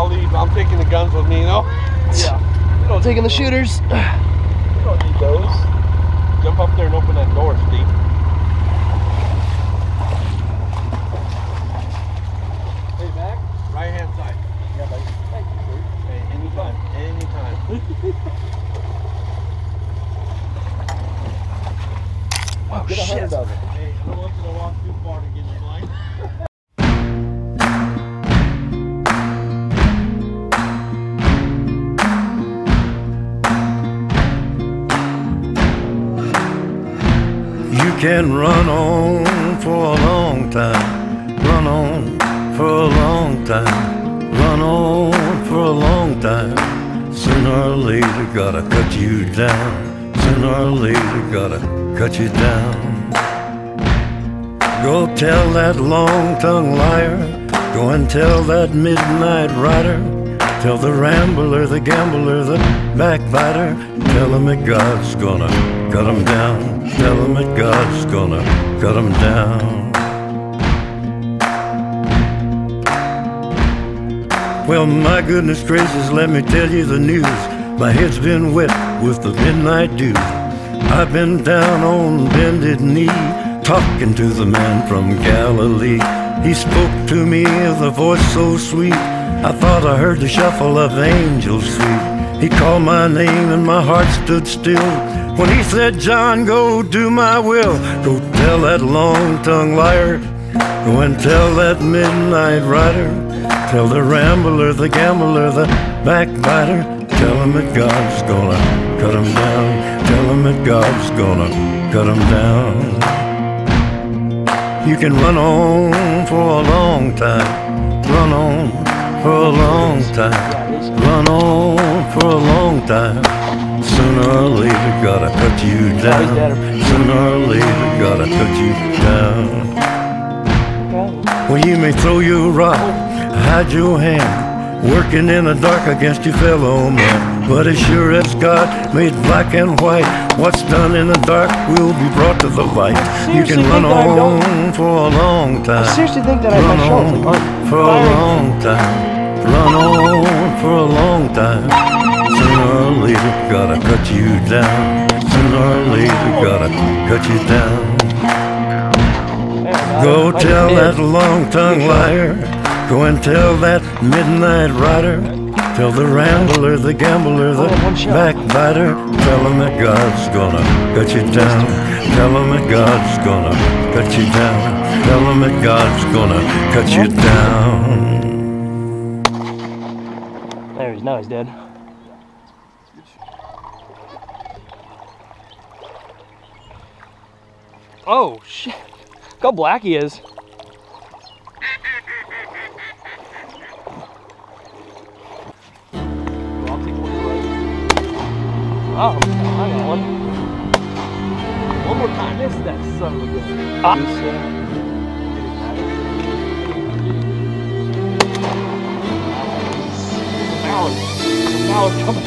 I'll leave. I'm taking the guns with me, you know? Yeah. I'm taking the shooters. You don't need those. Jump up there and open that door, Steve. Hey, Mac. Right hand side. Yeah, buddy. Thank you, sir. Hey, anytime. Anytime. Oh, Get 100 shit. of it. Hey, I don't want you to walk too far to get in the blind. You can run on for a long time, run on for a long time, run on for a long time. Sooner or later gotta cut you down, sooner or later gotta cut you down. Go tell that long-tongued liar, go and tell that midnight rider, tell the rambler, the gambler, the backbiter, tell him that God's gonna cut him down, tell him that God's gonna cut him down. Well, my goodness gracious, let me tell you the news. My head's been wet with the midnight dew. I've been down on bended knee, talking to the man from Galilee. He spoke to me with a voice so sweet, I thought I heard the shuffle of angels sweet. He called my name and my heart stood still when he said, John, go do my will. Go tell that long-tongued liar, go and tell that midnight rider, tell the rambler, the gambler, the backbiter, tell him that God's gonna cut him down, tell him that God's gonna cut him down. You can run on for a long time, run on for a long time, run on for a long time. Sooner or later gotta cut you down, sooner or later gotta cut you down. Well, you may throw your rock, hide your hand, working in the dark against your fellow man, but as sure as God made black and white, what's done in the dark will be brought to the light. You can run on for a long time, I seriously think that I run my shoulders on for a long time, run on for a long time. Sooner or later gotta cut you down, sooner or later gotta cut you down. Go tell that long-tongued liar, go and tell that midnight rider, tell the rambler, the gambler, the backbiter, tell him that God's gonna cut you down, tell him that God's gonna cut you down, tell him that God's gonna cut you down. There he's, now he's dead. Oh, shit. Look how black he is. Oh, I got one. One more time. This that son of a gun. Now it's coming.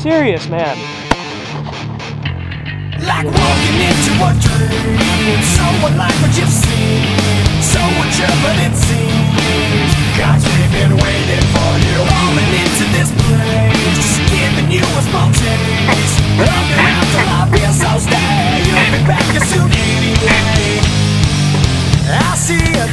Serious, man. Like walking into a dream, someone like what you've seen, so much of it seems. God's been waiting for you, falling into this place, just giving you a small taste. I'll be around till I feel so stay. You'll be back soon anyway. I see a